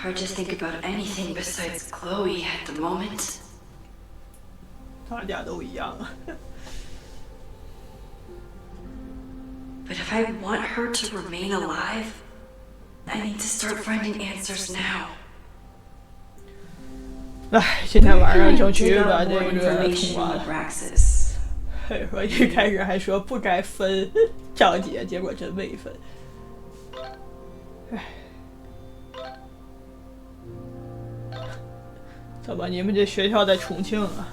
Hard to think about anything besides Chloe at the moment. 他俩都一样啊。But if I want her to remain alive, I need to start finding answers now. 哎，今天晚上争取把这 More 个 information 通 on 完。 Abraxas. 我一开始还说不该分章节，结果真没分。哎，怎么你们这学校在重庆啊？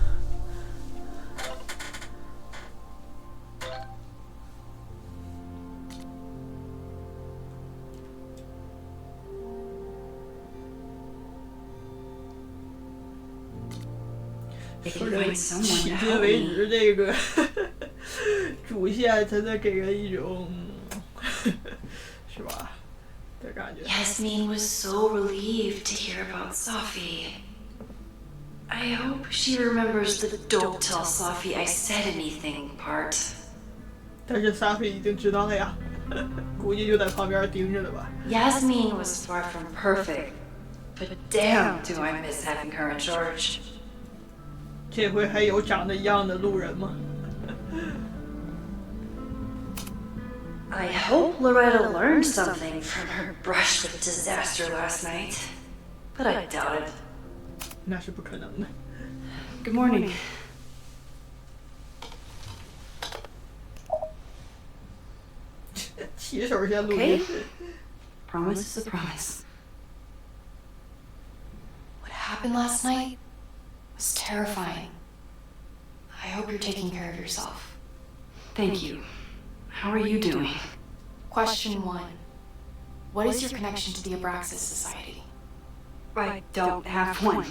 说这迄今为止这个主线真的给人一种是吧的感觉。 Yasmin was so relieved to hear about Safi. I hope she remembers the "Don't tell Safi I said anything" part. 但是萨菲已经知道了呀，估计就在旁边盯着了吧。 Yasmin was far from perfect, but damn do I miss having her in charge. 这回还有长得一样的路人吗？ I hope Loretta learned something from her brush with disaster last night, but I doubt it. 那是不可能的。 Good morning. 起手先录音。 Promise is a promise. What happened last night was terrifying. I hope you're taking care of yourself. Thank you. How are you doing? Question 1. What is your connection to the Abraxas Society? I don't have one.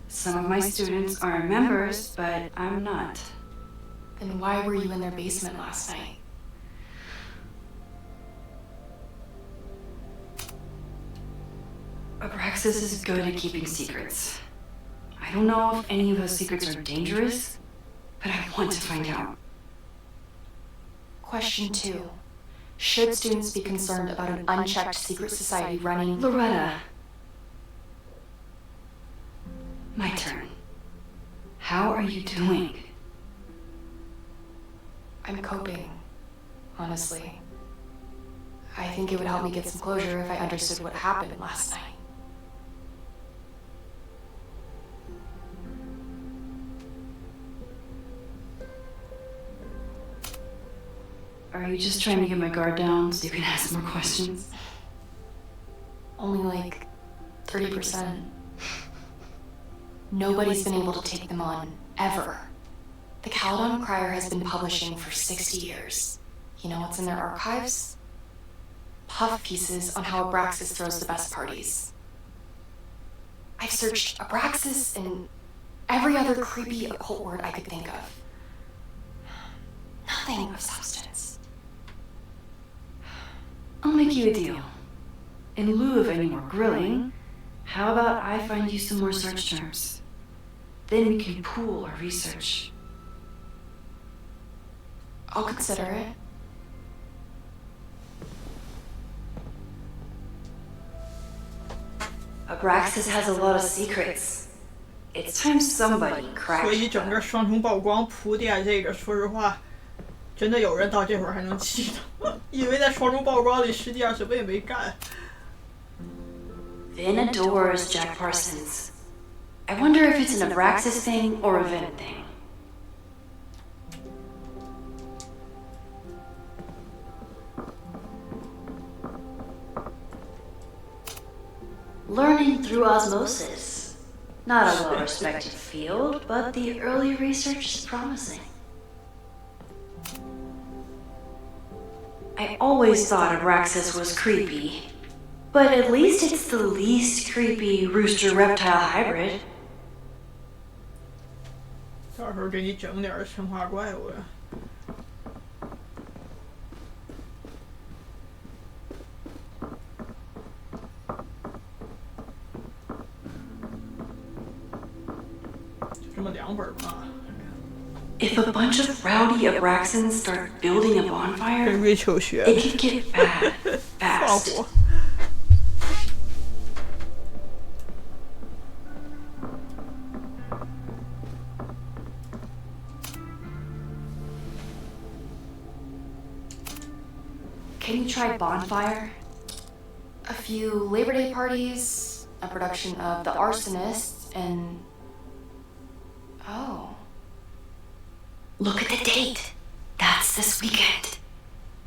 Some of my students are members, but I'm not. Then why were you in their basement last night? Abraxas is good at keeping secrets. I don't know if any of those secrets are dangerous, but I want to find out. Question 2. Should students be concerned about an unchecked secret society running... Loretta. My turn. How are you doing? I'm coping, honestly. I think it would help me get some closure if I understood what happened last night. Are you just trying to get my guard down so you can ask more questions? Only like 30%. Nobody's been able to take them on, ever. The Caledon Crier has been publishing for 60 years. You know what's in their archives? Puff pieces on how Abraxas throws the best parties. I've searched Abraxas and every other creepy occult word I could think of. Nothing of substance. I'll make you a deal. In lieu of any more grilling, how about I find you some more search terms? Then we can pool our research. I'll consider it. Abraxas has a lot of secrets. It's time somebody 所 cracked 以整个 them. 双重曝光铺垫这个，说实话，真的有人到这会儿还能记得，因为在双重曝光里实际上什么也没干。 Vin adores Jack Parsons. I wonder if it's an Abraxas thing or a Vin thing. Learning through osmosis. Not a well-respected field, but the early research is promising. I always thought Abraxas was creepy, but at least it's the least creepy rooster-reptile hybrid. 到时候给你整点生化怪物呀。就这么2本嘛。 If a bunch of rowdy Abraxans start building a bonfire, 跟 Rachel 学 it could get bad 放 fast. 火。Can you try bonfire? A few Labor Day parties, a production of The Arsonist, and... Oh. Look at the date. That's this weekend.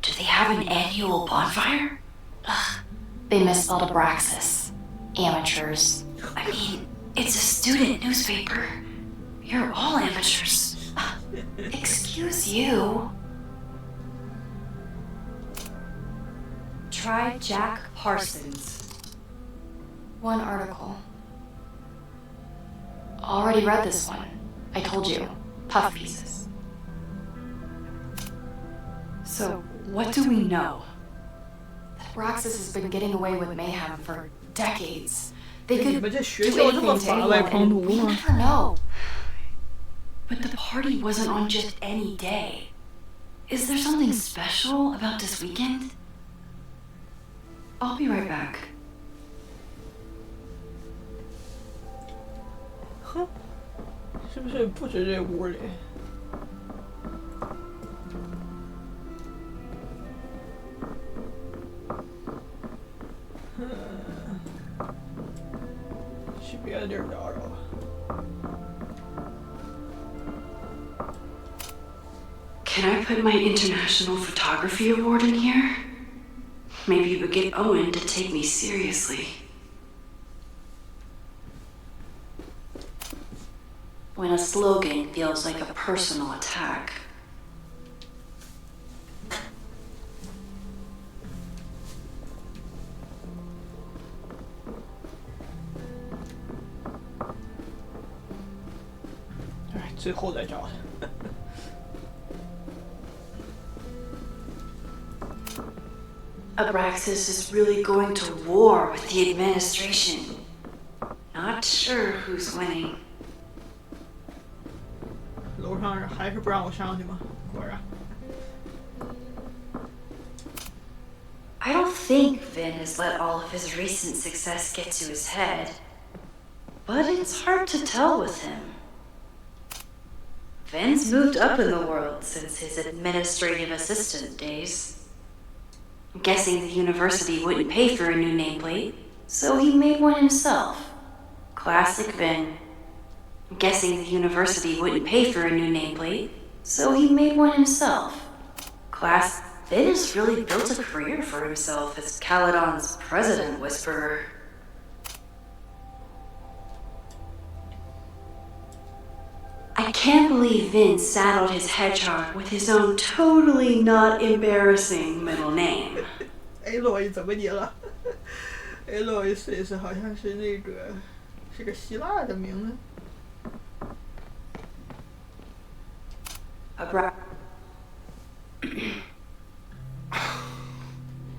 Do they have an annual bonfire? Ugh. They misspelled Abraxas. Amateurs. I mean, it's a student newspaper. You're all amateurs. Excuse you. Try Jack Parsons. One article. Already read this one. I told you. Puff pieces. So, what do we know? Abraxas has been getting away with mayhem for decades. They 你 could 们这学 do 校这么 anything to 法外 anyone, 狂 and 徒 we 吗？ never know. But the party wasn't on just any day. Is there something special about this weekend? I'll be right back. 哼，是不是不止这屋里？去别的地儿找找吧。Can I put my International Photography Award in here? Maybe it would get Owen to take me seriously. When a slogan feels like a personal attack. "哎，最后再找他。Abraxas is really going to war with the administration. Not sure who's winning. 楼上还是不让我上去吗？果然。I don't think Vin has let all of his recent success get to his head. But it's hard to tell with him. Vin's moved up in the world since his administrative assistant days. I'm guessing the university wouldn't pay for a new nameplate, so he made one himself. Classic Vin. I'm guessing the university wouldn't pay for a new nameplate, so he made one himself. Vin has really built a career for himself as Caledon's president whisperer. I can't believe Vin saddled his hedgehog with his own totally not embarrassing middle name. Aloy 怎么你了？Aloy 好像是那个是个希腊的名字。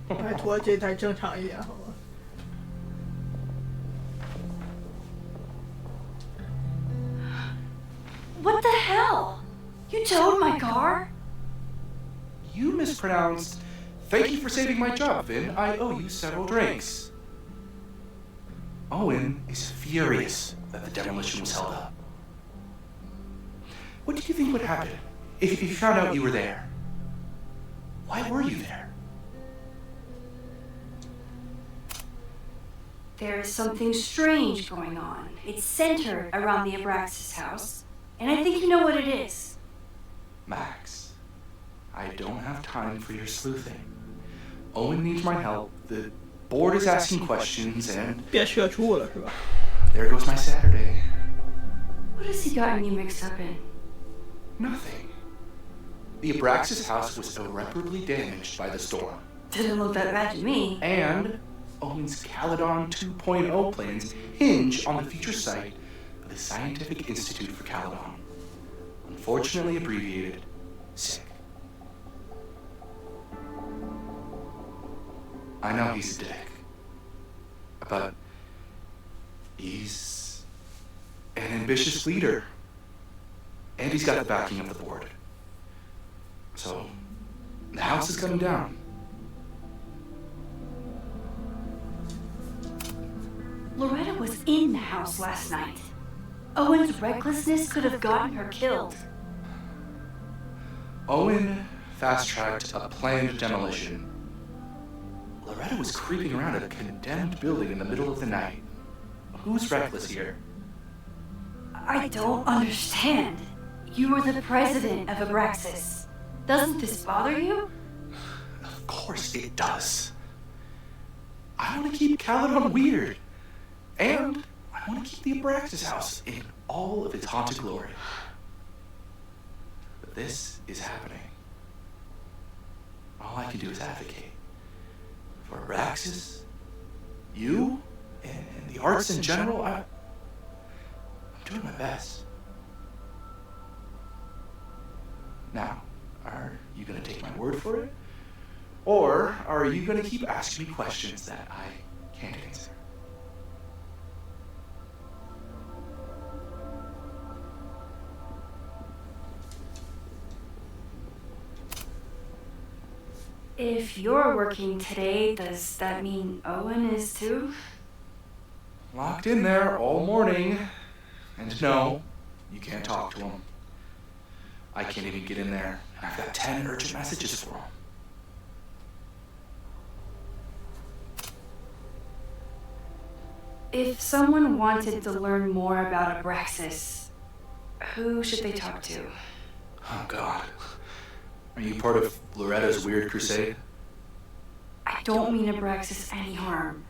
拜托，这再正常一点好吗？ What the hell? You towed my car? You mispronounced. Thank you for saving my job, Vin. I owe you several drinks. Owen is furious that the demolition was held up. What do you think would happen if you found out you were there? Why were you there? There is something strange going on. It's centered around the Abraxas house, and I think you know what it is. Max, I don't have time for your sleuthing. Owen needs my help. The board is asking questions, and 变社畜了是吧？ there goes my Saturday. What has he gotten you mixed up in? Nothing. The Abraxas house was irreparably damaged by the storm. Didn't look that bad to me. And Owen's Caledon 2.0 plans hinge on the future site of the Scientific Institute for Caledon, unfortunately abbreviated SICK. I know he's a dick, but he's an ambitious leader, and he's got the backing of the board. So, the house is coming down. Loretta was in the house last night. Owen's recklessness could have gotten her killed. Owen fast-tracked a planned demolition Loretta was creeping around a condemned building in the middle of the night. Who's reckless here? I don't understand. You were the president of Abraxas. Doesn't this bother you? Of course it does. I want to keep Caledon weird. And I want to keep the Abraxas house in all of its haunted glory. But this is happening. All I can do is advocate. For Abraxas, you, and the arts in general, I'm doing my best. Now, are you going to take my word for it? Or are you going to keep asking me questions that I can't answer? If you're working today, does that mean Owen is too? Locked in there all morning. And no, you can't talk to him. I can't even get in there, and I've got 10 urgent messages for him. If someone wanted to learn more about Abraxas, who should they talk to? Oh, God. Are you part of Loretta's weird crusade? I don't mean Abraxas any harm,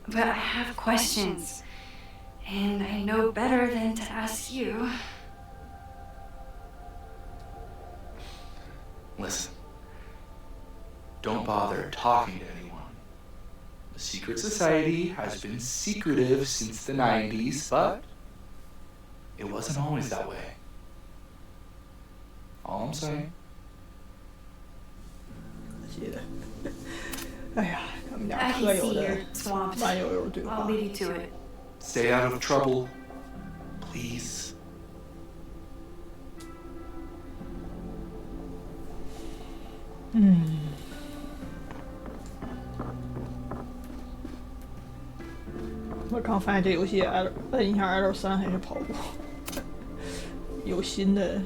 but I have questions, and I know better than to ask you. Listen, don't bother talking to anyone. The secret society has been secretive since the 90s, but it wasn't always that way. All I'm saying. 记得，哎呀，他们 I 俩 can 特有 see 的 you're swamped. 慢悠悠对 I'll 话。 leave you to it. Stay out of trouble, please. 我刚发现这游戏 摁一下 L3还是跑步，有新的。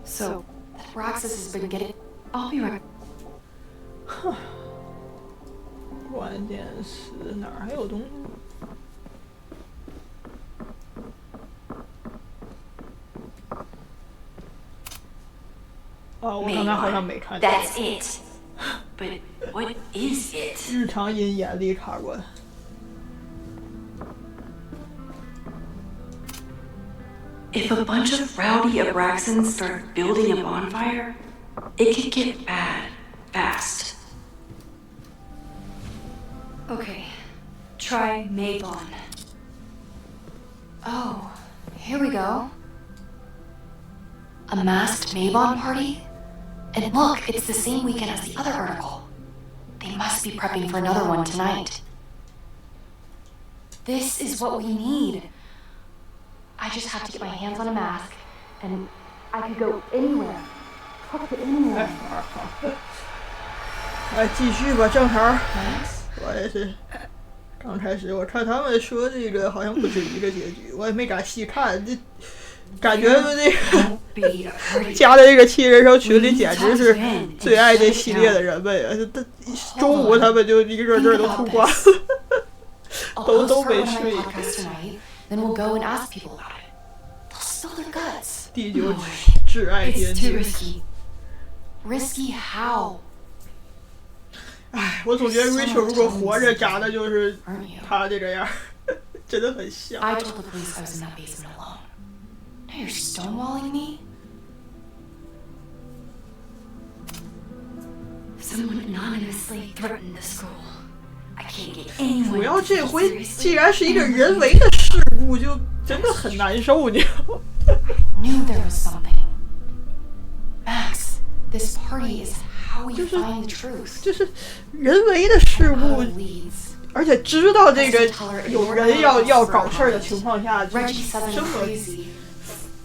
So, Abraxas has been getting. I'll be right. 关键是哪儿还有东西？哦，我刚才好像没看见。 That's it. But what is it? 日常阴眼力卡关。 If a bunch of rowdy Abraxans start building a bonfire, it could get bad fast. Okay, try Maybon. Oh, here we go. A masked Maybon party? And look, it's the same weekend as the other article. They must be prepping for another one tonight. This is what we need. I just have to get my hands on a mask, and I could go anywhere. Talk to anyone. 来继续吧，正好。我也是刚开始，我看他们说这个好像不止一个结局，我也没敢细看，这感觉这个加在这个奇异人生群里，简直是最爱这系列的人们呀！中午他们就一个个都吐光了，都没睡。 Then we'll go and ask people about it. They'll spill their guts. 第九挚爱 It's 编 too 剧。 risky. Risky how? 唉，我总觉得 Rachel 如果活着长得就是他这个样，真的很像。 I told the police I was in that basement alone. Now you're stonewalling me? Someone anonymously threatened the school. I can't get anyone. 主要 to 这 take 回 seriously. 既然是一个人为的事故，就真的很难受，你知道吗？ Knew there was something. Max, this party is how we find the truth. 就是人为的事 Follow 故， leads. 而且知道这个有人要搞事儿的情况下，就 Reggie says I'm 这么 crazy.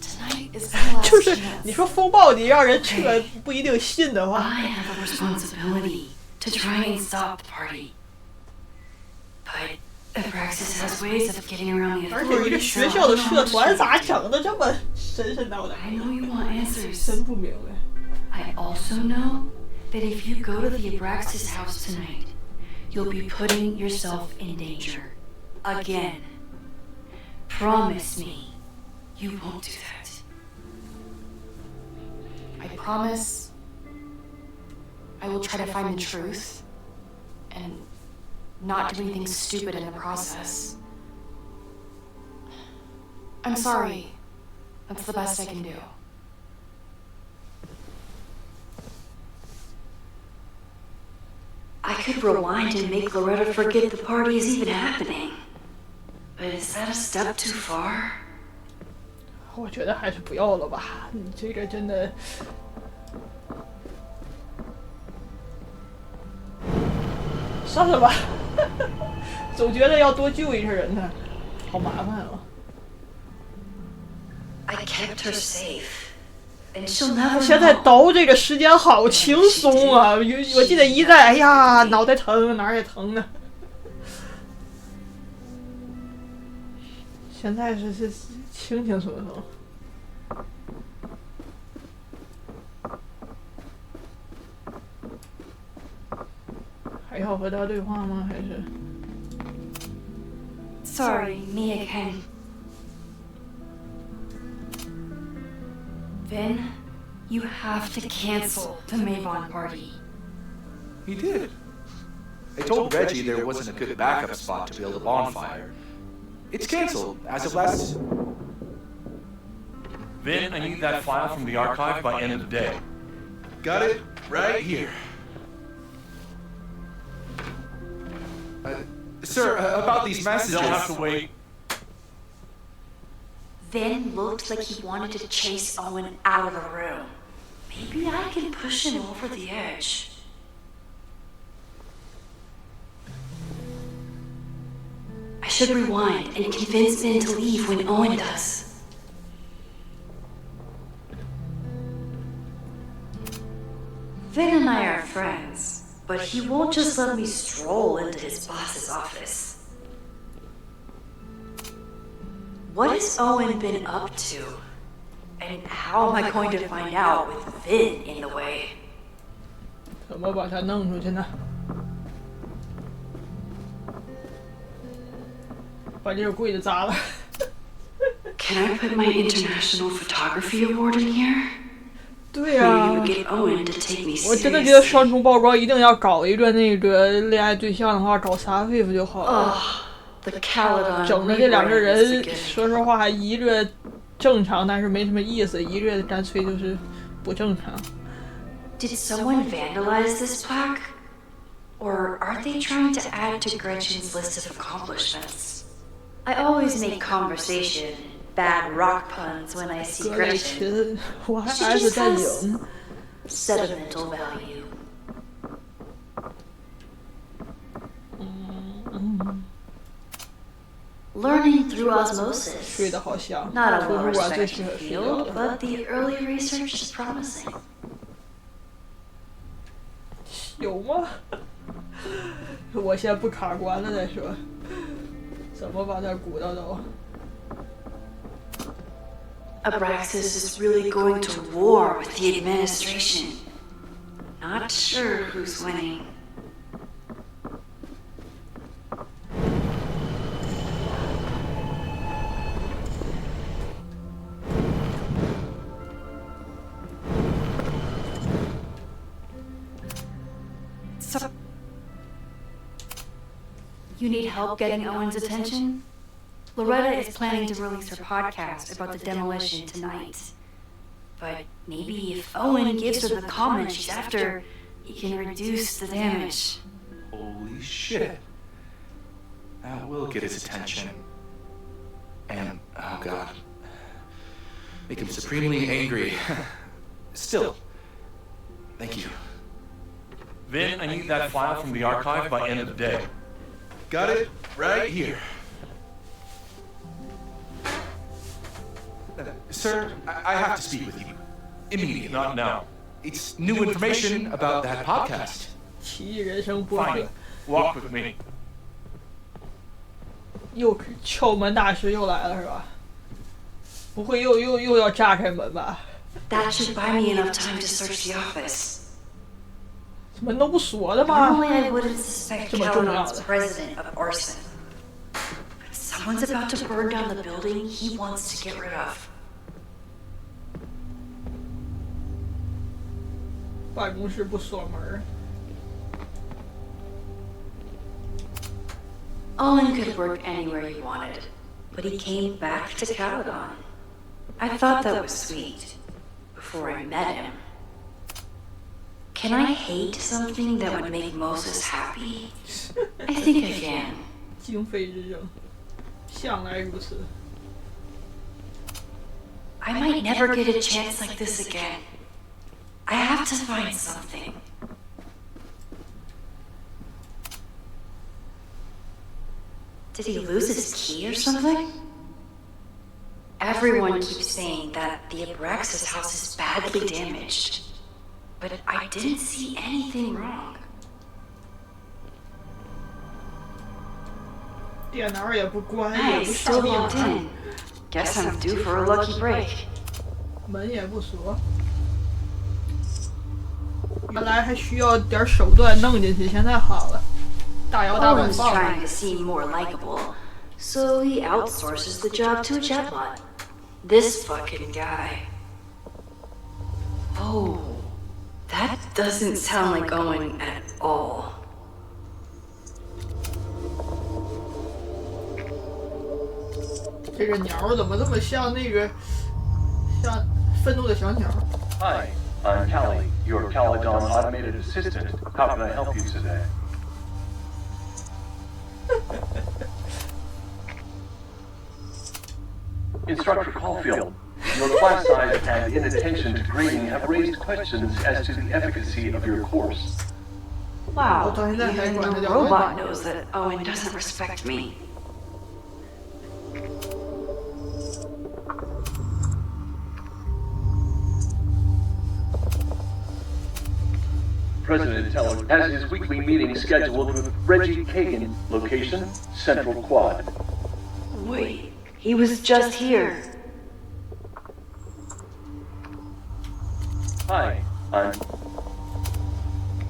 Tonight is my last 就是 chance. 你说风暴，你让人撤不一定信的话， I have a responsibility to try and stop the party. But Abraxas has ways of getting around the 而且一个 authorities. 学校的社团咋整的这么神神叨叨？ I know you want answers. 真不明白。 I also know that if you go to the Abraxas house tonight, you'll be putting yourself in danger. Again. Promise me you won't do that. I promise I will try to find the truth and not do anything stupid in the process. I'm sorry. That's the best I can do. I could rewind and make Loretta forget the party is even happening. But is that a step too far? 我觉得还是不要了吧，你这个真的。算了吧，总觉得要多救一下人呢，好麻烦啊。I kept her safe, and she'll never 现在 know. 倒这个时间好轻松啊！我记得一在，哎呀，脑袋疼，哪儿也疼呢。现在是轻轻松松。还要和他对话吗？还是 Sorry, me again. Vin, you have to cancel the Mavon party. He did. I told Reggie there wasn't a good backup spot to build a bonfire. It's canceled as of last... Vin, I need that file from the archive by end of the day. Got it right here. Sir, about these messages... They'll have to wait. Vin looked like he wanted to chase Owen out of the room. Maybe I can push him over the edge. I should rewind and convince Vin to leave when Owen does. Vin and I are friends, but he won't just let me stroll into his boss's office. What has Owen been up to? And how am I going to find out with Vin in the way? 怎么把他弄出去呢？把这个柜子砸了。Can I put my International Photography Award in here? 对呀、 Maybe we get Owen to take me 我真的觉得 seriously. 双重曝光一定要搞一个那个恋爱对象的话，搞仨废夫就好了。 The Caledon 整的这两个 rebrand is 人， beginning. 说实话，一个正常，但是没什么意思；一个干脆就是不正常。 Did someone vandalize this plaque? Or are they trying to add to Gretchen's list of accomplishments? I always make conversation, bad rock puns when I see 格雷 Gretchen. 琴，我还 She 挨着 just 在 has 赢。 sentimental value. Learning through 睡得 osmosis. 好香， Not a 图书馆最 well-respected 适合睡觉 field, 了。 but the early research is promising. 有吗？我先不卡关了再说。怎么把它鼓捣捣？ Abraxas is really going to war with the administration. Not sure who's winning. So, you need help getting Owen's attention? Loretta is planning to release her podcast about the demolition tonight. But maybe if Owen gives her the comment she's after, he can reduce the damage. Holy shit. That will get his attention. And, oh god. Make him supremely angry. Still, thank you. Vin, I need that file from the archive by end of the day. Got it right here. Sir, I have to speak with you. Immediately. Not now. It's new information about that podcast. 奇异人生播客 Fine. Walk with me. 又敲门大师又来了是吧？不会又要炸开门吧？ That should buy me enough time to search the office. 门都不锁的吗？ Normally I wouldn't suspect 这么重要 Caledon's 的。 president of arson. But someone's about to burn down the building he wants to get rid of. 办公室不锁门。 Owen could work anywhere he wanted, but he came back to Caledon. I thought that was sweet, before I met him. Can I hate something that would make Moses happy? I think I can. 经费之争，向来如此。 I might never get a chance like this again. I have to find something. Did he lose his key or something? Everyone keeps saying that the Abraxas house is badly damaged, but I didn't see anything wrong. 电脑也不关，也 Hey, 不 still 上 locked 网， in. Guess I'm due for a lucky break. 门也不锁。原来还需要点手段弄进去，现在好了，大摇大摆 Owen's 放。 trying to seem more likable, so he outsources the job to a chatbot. This fucking guy. Oh, that doesn't sound like Owen at all. 这个鸟怎么这么像那个，像愤怒的小鸟？ Hi, I'm Callie, your Caledon automated assistant. How can I help you today? Instructor Caulfield, your class size and inattention to grading have raised questions as to the efficacy of your course. Wow, Well, even the robot knows that Owen doesn't respect me. President Teller has his weekly meeting scheduled with Reggie Kagan, location Central Quad. Wait, he was just here. Hi, I'm...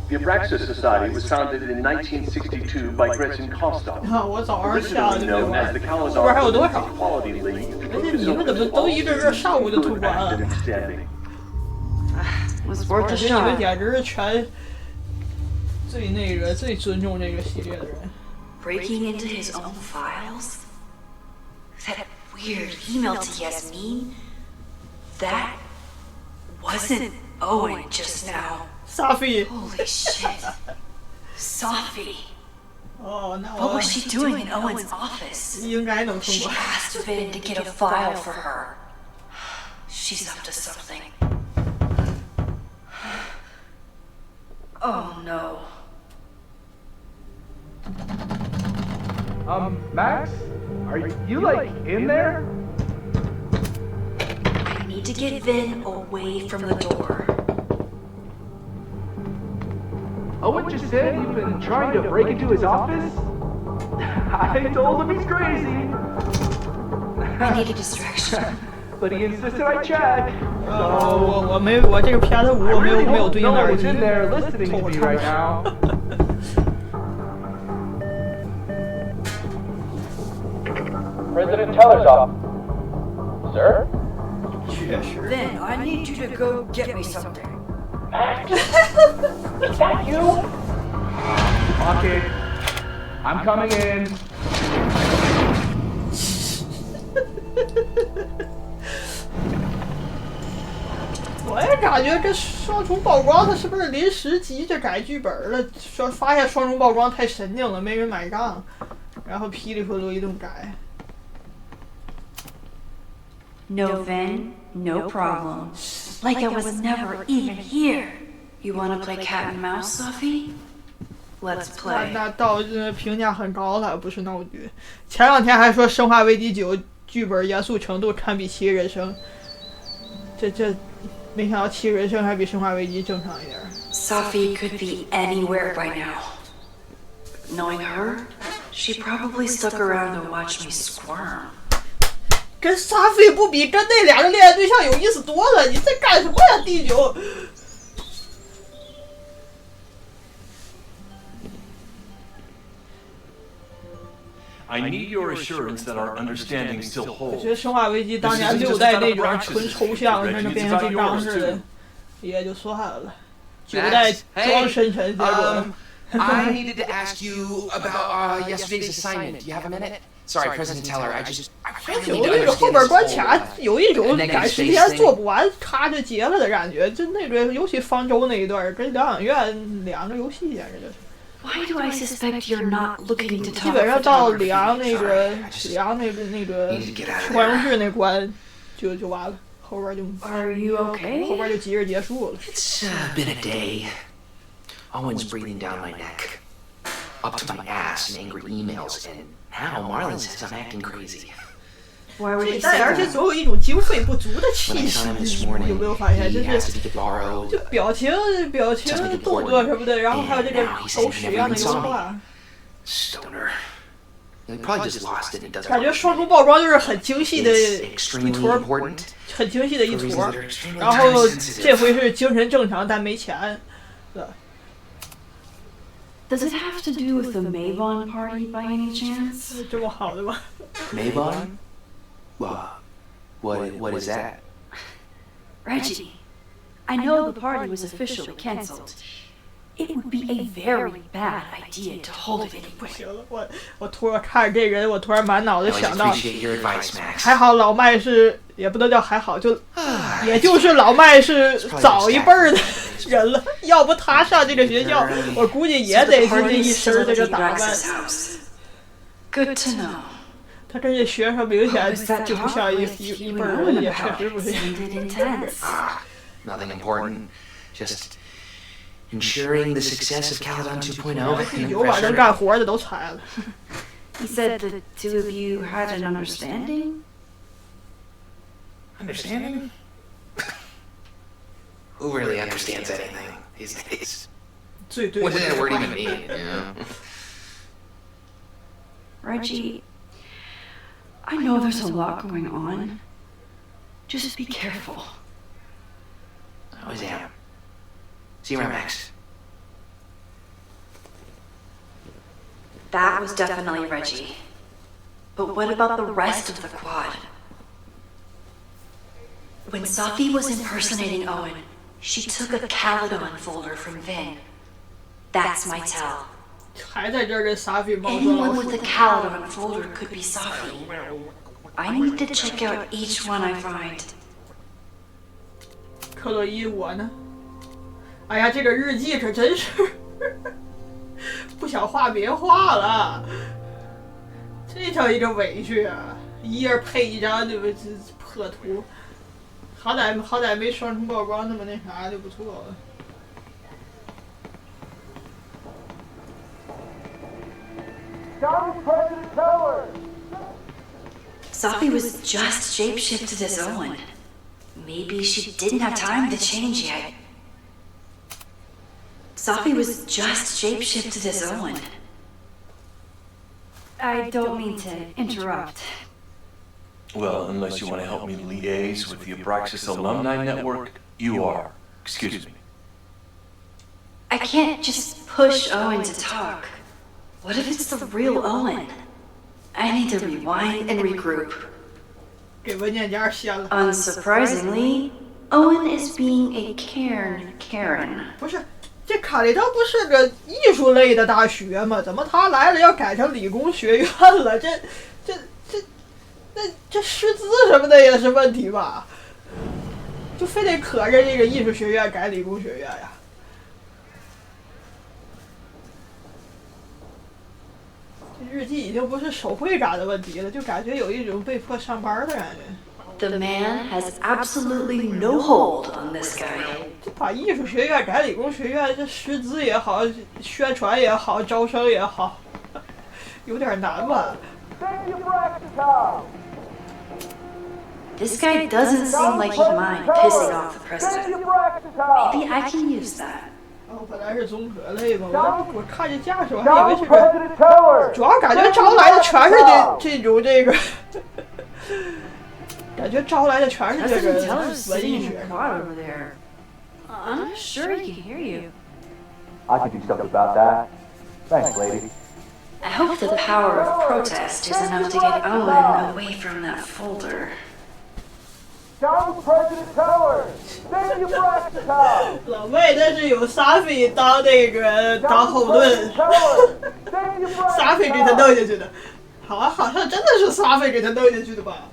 The Abraxas Society was founded in 1962 by Gretchen Kostoff, 我早上下的 originally 对 known 吧 as the？ 这边还有多 Caledon 少？ Equality League, 而且你们怎么都一阵阵上午就吐关了？ active and standing. Was worth 而 a 且你们 shot. 简直是全最那个最尊重这个系列的人。 Breaking into his own files? That weird email to Yasmin? That wasn't Owen just now. 萨菲， Holy shit. Sophie. 哦，那 What 我 was she doing in Owen's office? 应该能通 She 过。 asked Vin to get a file for her. She's up to something. Oh no. Max? Are you like in there? I need to get Vin away from the door. Owen just said you've been trying to break into his office? I told him he's crazy. I need a distraction. But he insisted I check. 我这个 PS5 我没有对应 no 的耳 one's 机。 in there listening to me right now. President Teller's office. Sir? 确实。 Vin, I need you to go get me something. Is that you? Okay. I'm coming in. 我也感觉这双重曝光，他是不是临时急着改剧本了？发现双重曝光太神经了，没人买账，然后噼里啪啦一顿改。 No, Vin, no problem. Like I was never even here. You wanna play cat and mouse, Sophie? Let's 那 play. 那到评价很高了，不是闹剧。前两天还说《生化危机9》剧本严肃程度堪比《奇异人生》，这没想到《奇异人生》还比《生化危机》正常一点。 Sophie could be anywhere by now. Knowing her, she probably stuck around to watch me squirm. 跟沙菲不比，跟那俩人恋爱对象有意思多了。你在干什么呀，第9？ Hey, I need your assurance that our understanding still 我 holds. 觉得《生化危机》当年6代那种纯抽象，那种变形金刚似的，也就算了。9代装深沉，结果。I needed to ask you about yesterday's assignment. Do you have a minute? Sorry, President Teller. I really 有 need to 那种 understand 后边 this 关 whole, 卡有一种赶时间做不完，咔就结了的感觉。就那种，尤其方舟那一段，跟疗养院2个游戏简直就是。Why do I suspect you're not looking to 基 talk 本上到里 photography? 昂那个办公室那关就完了，后边就 Are you 后 okay? 边就急着结束了。 It's been a day. Owen's breathing down my neck, up to my ass in angry emails, and now Marlon says I'm acting crazy. Why would you 但 say 而且 that? 总有一种经费不足的 When I 气 saw him this 息， morning, 有没有发现？就 he 是 asked if he could borrow. 就表情、动作什么的，然后还有这个狗屎一样的油画。 Stoner. He probably just lost it. He doesn't. 感觉双重曝光就是很精细的 It's 一 extremely 坨， important. 很精细的一 For reasons 坨 that are extremely 然后 time-sensitive. 这回是精神正常但没钱，是吧？ Does it have to do with the Mavon party by any chance? 这么好的吗？ Mavon? What is that? Reggie, I know the party was officially cancelled. It would be a very bad idea to hold it 不 anyway. 行了，我突然看着这人，我突然满脑子 I always 想到， appreciate your advice, Max. 还好老麦是也不能叫还好，就也就是老麦是早一辈儿的人了，要不他上这个学校，我估计也 So 得 the 是这 party 一 is 身 still 这 at 个 the 打扮。 Drax's house. Good to know. 他跟这学生明显 What was that 就不 talk 像一 with 一 you 辈儿 and 人， Owen 也确 about? 实不是。 Sounded intense. Nothing important. Just ensuring the success of Caledon 2.0 and 有把能 pressure. 干活的都裁了。 He said the two of you had an understanding? Understanding? Who really understands anything these days? 最对 What does that word even mean? You know? Reggie, I know there's a lot going on. Just be careful. I always am. See you around, Max. That was definitely Reggie. But what about the rest of the quad? When Sophie was impersonating Owen, she took a Caledon folder from Vin. That's my tell. 还在这儿跟萨菲猫捉 Anyone 老 with 鼠 the。Caledon folder could be Sophie. I need to check out each one I find. 克洛伊，我呢？哎呀，这个日记可真是不想画别画了，这叫一个委屈啊！一页配一张这破图，好歹没双重曝光那么那啥就不错了。 Sophie was just shapeshifted as Owen. Maybe she didn't have time to change yet. Sophie was just shapeshifted as Owen. I don't mean to interrupt. Well, unless you want to help me liaise with the Abraxas Alumni Network, you are. Excuse me. I can't just push Owen to talk. What if it's the real Owen? I need to rewind and regroup. 给文件夹掀了。 Unsurprisingly, Owen is being a Karen. 不是，这卡里岛不是个艺术类的大学吗？怎么他来了要改成理工学院了？这师资什么的也是问题吧？就非得可着这个艺术学院改理工学院呀？这日记已经不是手绘感的问题了，就感觉有一种被迫上班的感觉。 The man has absolutely no hold on this guy. 这把艺术学院改理工学院，这师资也好，宣传也好，招生也好，有点难吧？ This guy doesn't seem like he'd mind pissing off the president. Maybe I can use that. 我本来是综合类嘛，我看这架势，我还以为是个，主要感觉招来的全是这种这个，感觉招来的全是这 President 个 Teller's 文 sitting 艺 in 学 the 生。 quad over there. I'm not sure he can hear you. I can do something about that. Thanks, lady. I hope the power of protest is enough to get Owen away from that folder. Down President Tower! Save your Braxton! 老妹，但是有沙菲当那个当后盾，沙菲给他弄进去的，好像真的是沙菲给他弄进去的吧？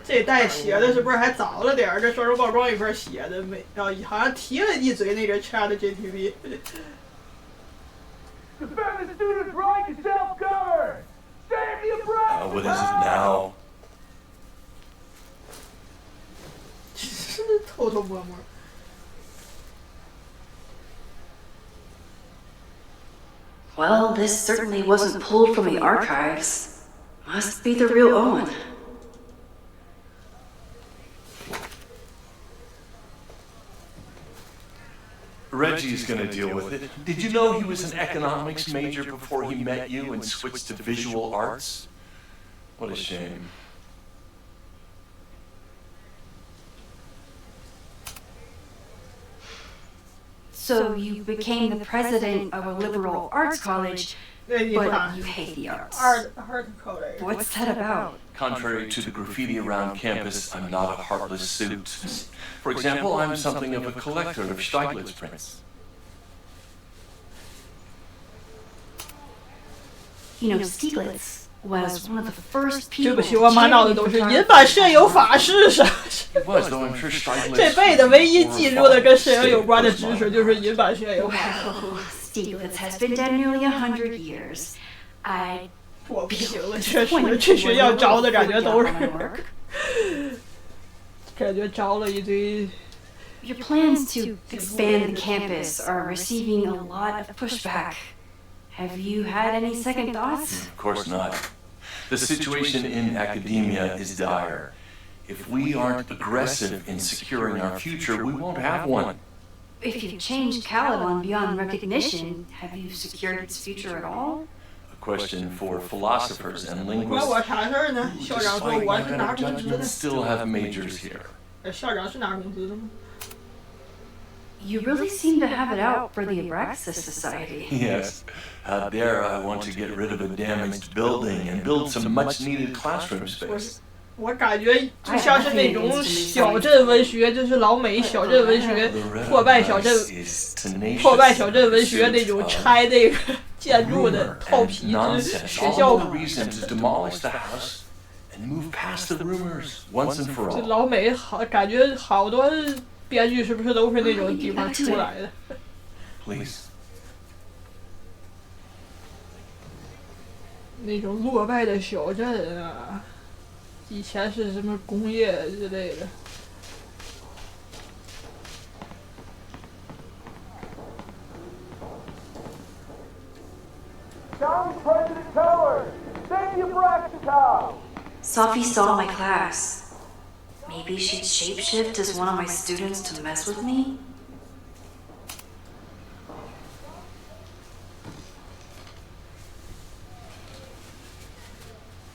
这带写的是不是还早了点儿？这双人报装一块写的没？好像提了一嘴那个 ChatGPT。Defend the student's right to self-govern! Save your Braxton! What is it now? 偷偷摸摸。Well, this certainly wasn't pulled from the archives. Must be the real Owen. Reggie's gonna deal with it. Did you know he was an economics major before he met you and switched to visual arts? What a shame. So you became the president of a liberal arts college, but you hate the arts. Art college. What's that about? Contrary to the graffiti around campus, I'm not a heartless suit. For example, I'm something of a collector of Stieglitz prints. You know, Stieglitz was one of the first 对 people 不起，我满脑子都是银版摄影法是啥？ It was, though I'm sure Stieglitz... 这辈子唯一记住的跟摄影有关的知识就是银版摄影法。 Well, Stieglitz has been dead nearly 100 years. I 我不行了，确实去学校招的感觉都是，感觉招了一堆。 Your plans to expand the campus are receiving a lot of pushback. Have you had any second thoughts? Of course not. The situation in academia is dire. If we aren't aggressive in securing our future, we won't have one. If you've changed Caledon beyond recognition, have you secured its future at all? A question for philosophers and 关 linguists 我啥事儿呢？ who, 校长说 despite 我 my 是拿 better 工资的 judgment,。still have majors here. 校长是拿工资的吗？ You really seem to have it out for the Abraxas Society. Yes. Out there, I want to get rid of a damaged building and build some much-needed classroom space. 我感觉就像是那种小镇文学，就是老美小镇文学，破败小镇文学那种拆那个建筑的套皮之学校。 reason to demolish the house and move past the rumors once and for 这 all. 老美好，感觉好多编剧是不是都是那种地方出来的？ Please. 那种落败的小镇啊，以前是什么工业之类的。 Down President Tower! Save your Braxton! Sophie saw my class. Maybe she'd shapeshift as one of my students to mess with me?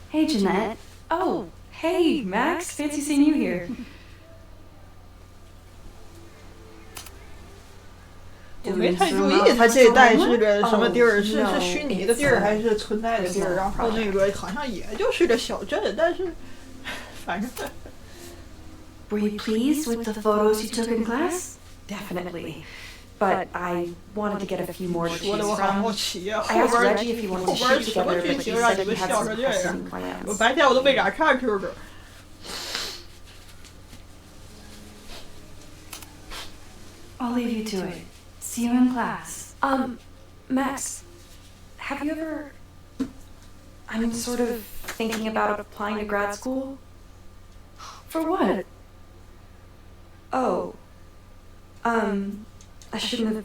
Hey, Jeanette. Oh, hey, Max. Fancy seeing you here. 我没太注意他这一带是个什么地儿，是虚拟的地儿还是存在的地儿？然后那个好像也就是个小镇，但是反正。 Were you pleased with the photos you took in class? Definitely. But I wanted to get a few more to 说 choose 的我好 from. 好奇呀， I 后 asked 边 Reggie if he wanted 后 to 边 shoot 什么 together, 剧 but he 情让 said 你 he 们 had 笑 some 成这样？ pressing 我 plans. 白天我都没敢看 QQ。 I'll leave you to it. See you in class. Max, have you ever... I'm sort of thinking about applying to grad school. For what? Oh. I shouldn't have...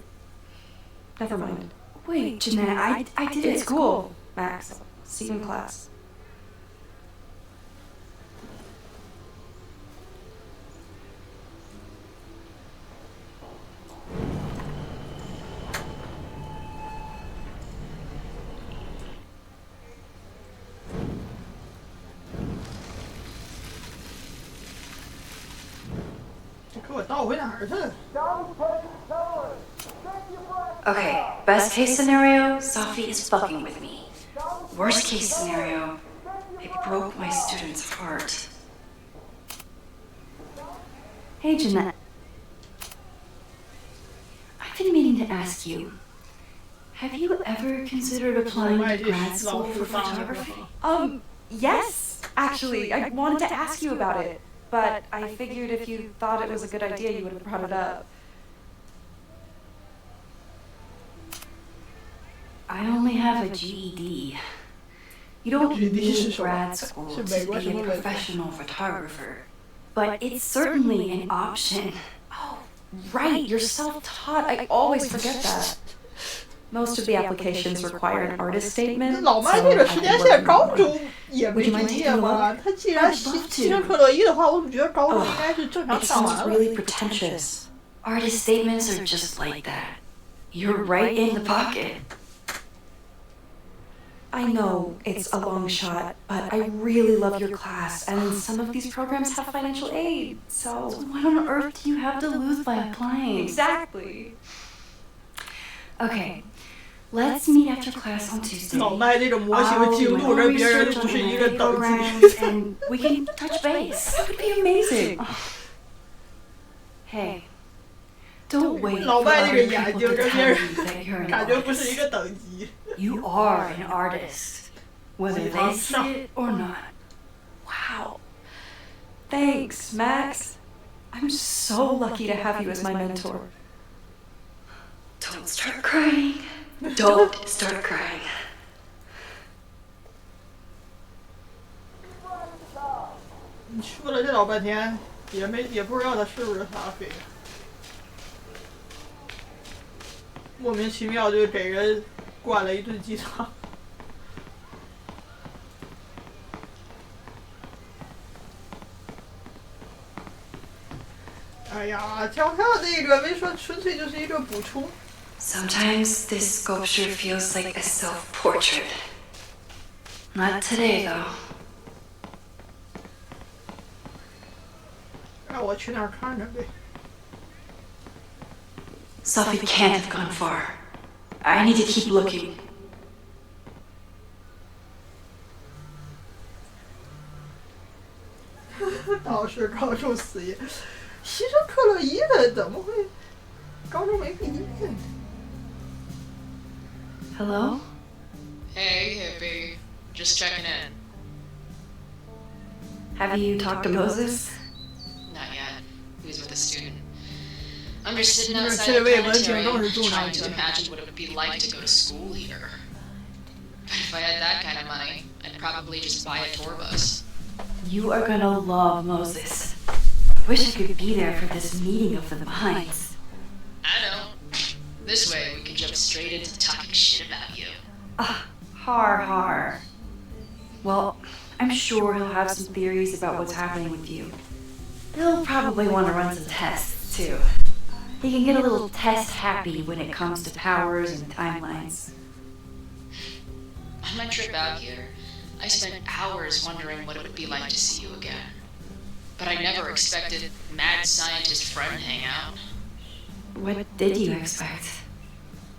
Never mind. Wait, Jeanette, I did It's it. cool, Max. See you in class. Down President Tower! Okay, best case scenario, Sophie is fucking with me. Worst case scenario, it broke my student's heart. Hey, Jeanette. I've been meaning to ask you, have you ever considered applying to grad school for photography? Yes, actually. I wanted to ask you about it, but I figured if you thought it was a good idea, you would have brought it up. I only have a GED. You don't need grad school to be a professional photographer, but it's certainly an option. Oh, right, you're self-taught. I always forget that. Most of the applications require an artist statement. 老麦这个时间线，高中也没毕业嘛。他既然牺牲克洛伊的话，我怎么觉得高中应该是正常上完了 really pretentious. Artist statements are just like that. You're right in the pocket. I know it's a long shot, but I really love your class, and some of these programs have financial aid, so... What on earth do you have to lose by applying? Exactly. Okay, let's meet after class on Tuesday. 老麦这种模型记录跟别人不是一个等级。 And we can touch base. That would be amazing. Hey, don't wait 老 for 麦这个 other 眼 people 睛 to 跟别 tell 人 you that you're an 感觉不是一 artist. 个等级。 You are an artist, whether they see it or not. Wow. Thanks, Max. I'm so lucky to have you as my mentor. Don't start crying. Don't start crying. 你说了这老半天，也不知道他是不是撒飞，莫名其妙就给人灌了一顿鸡汤。哎呀，讲他那个没说，纯粹就是一个补充。 Sometimes this sculpture feels like a self-portrait. Not today, though. 让我去那儿看看呗。 Sophie can't have gone far. I need to keep looking. 导师高中死也，牺牲克洛伊了，怎么会高中没毕业呢？ Hello? Hey, hippie. Just checking in. Have you talked to Moses? Not yet. He was with a student. I'm just sitting outside这the位文青 planetarium 都是重要 trying to 的。 imagine what it would be like to go to school here. But if I had that kind of money, I'd probably just buy a tour bus. You are gonna love Moses. I wish I could be there for this meeting of the minds. I don't. This way, we can jump straight into talking shit about you. Har. Well, I'm sure he'll have some theories about what's happening with you. He'll probably want to run some tests, too. He can get a little test happy when it comes to powers and timelines. On my trip out here, I spent hours wondering what it would be like to see you again. But I never expected mad scientist Fred to hang out. What did you expect?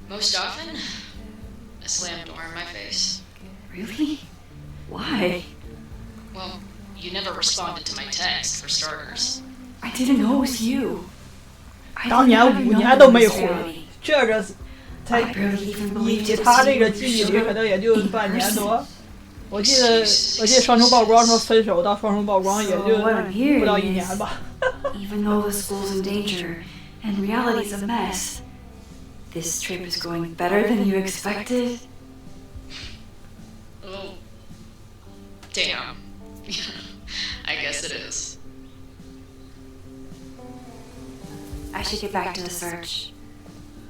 Most often, a slam door in my face. Really? Why? Well, you never responded to my text, for starters. I didn't know it was you. I 当年 never 5 known 年都没 this 回 reality.，这个才 I barely even 以 believed it 他 was 这个 you 记忆 who 里 showed 可能 up 也就 in 半年 person. 多。我记得双重曝光说分手到双重曝光也就 So what I'm 不到 hearing 1年 is, 吧。 even though the school's in danger and reality's a mess, this trip is going better than you expected. Oh. Damn. I guess it is. I should get back to the search.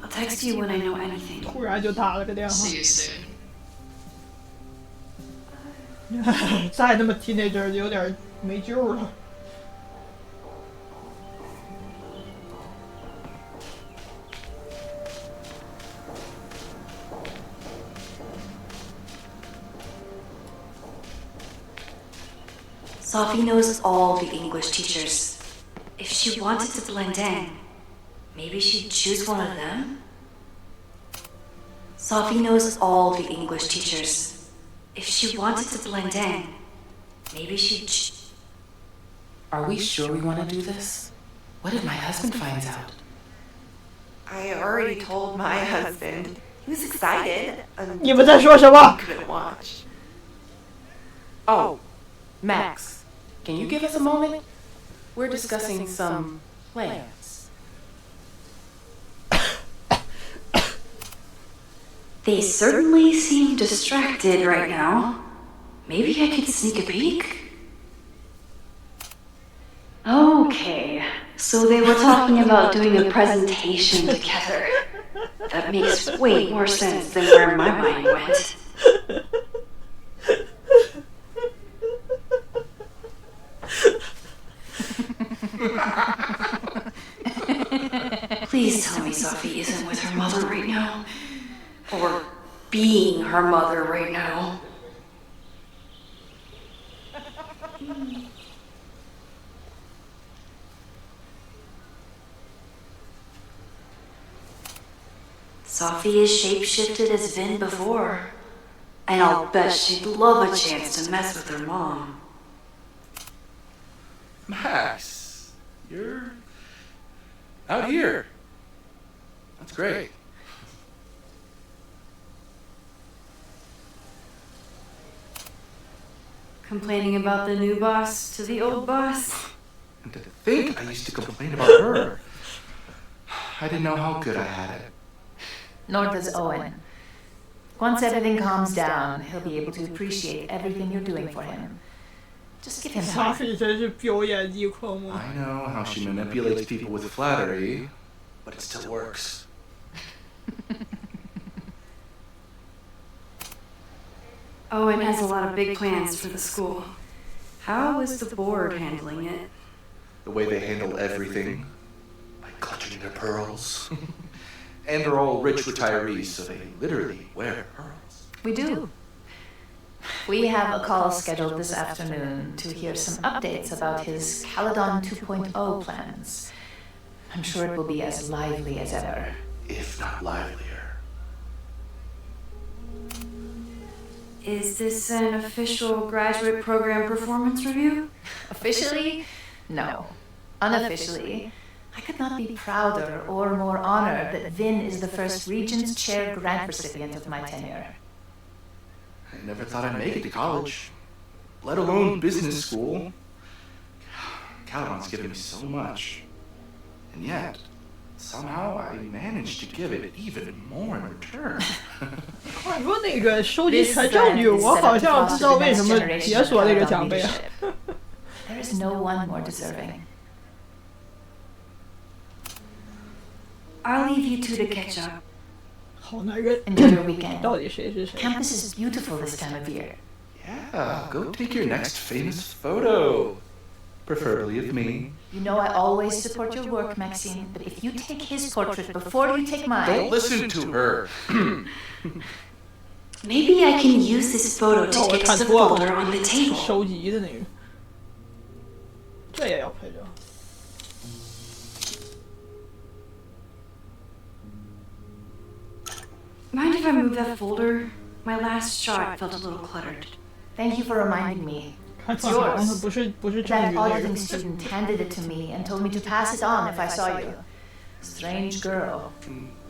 I'll text you when I know anything. 突然就打了个电话， See you soon. 再那么提那阵儿就有点没救了。 Sophie knows all the English teachers. If she wanted to blend in, maybe she'd choose one of them? Sophie knows all the English teachers. If she wanted to blend in, maybe she'd... Are we sure we want to do this? What if my husband finds out? I already told my husband. He was excited. 你们在说什么？ Couldn't watch. Oh, Max, can you give us a moment? We're discussing some plans. They certainly seem distracted right now. Maybe I could sneak a peek? Okay, so they were talking about doing a presentation together. That makes way more sense than where my mind went. Please tell me Sophie isn't with her mother right now. Or being her mother right now. Sophie is shapeshifted as Vin before. And I'll bet she'd love a chance to mess with her mom. Max, you're out here. That's great. Complaining about the new boss to the old boss? And to think I used to complain about her. I didn't know how good I had it. Nor does Owen. Once everything calms down, he'll be able to appreciate everything you're doing for him. Just give him time. Sophie 真是表演技狂魔。 I know how she manipulates people with flattery, but it still works. Owen has a lot of big plans for the school. How is the board handling it? The way they handle everything, by clutching their pearls. And they're all rich retirees, so they literally wear pearls. We do. We have a call scheduled this afternoon to hear some updates about his Caledon 2.0 plans. I'm sure it will be as lively as ever. If not livelier. Is this an official graduate program performance review? Officially? No. Unofficially, I could not be prouder or more honored that Vin is the first Regents Chair grant recipient of my tenure. I never thought I'd make it to college, let alone business school. Caledon's given me so much. And yet, somehow I managed to give it even more in return. 话说那个收集全证据，我好像知道为什么解锁那个奖杯。 There is no one more deserving. I'll leave you two to catch up. 好男人。 Enjoy your weekend. 到底谁是谁？ Campus is beautiful this time of year. Yeah, go take your next famous photo. Preferably of me. You know I always support your work, Maxine, but if you take his portrait before you take mine... Don't listen to her. Maybe I can use this photo to get the folder on the table. 收集的那个，这也要拍照。 Mind if I move that folder? My last shot felt a little cluttered. Thank you for reminding me. 看 It's 放好像 yours. 不是证 That 据那 auditing 个。 student handed it to me and told me to pass it on if I saw you. Strange girl.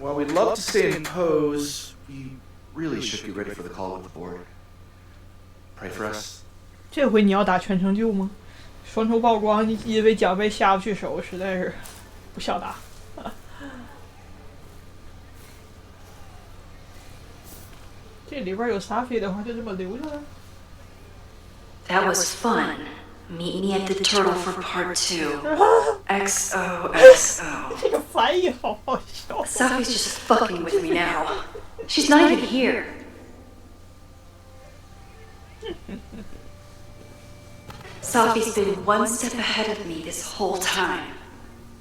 While we'd love to stay in pose, we really should be ready for the call with the board. Pray for us. 这回你要打全成就吗？双重曝光，你因为奖杯下不去手，实在是不想打。这里边有沙飞的话，就这么留下来。 That was fun. Meet me at the turtle for part 2. XOXO. 这个翻译好好笑。 Sophie's just fucking with me now. She's not even here. Sophie's been one step ahead of me this whole time.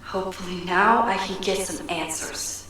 Hopefully now I can get some answers.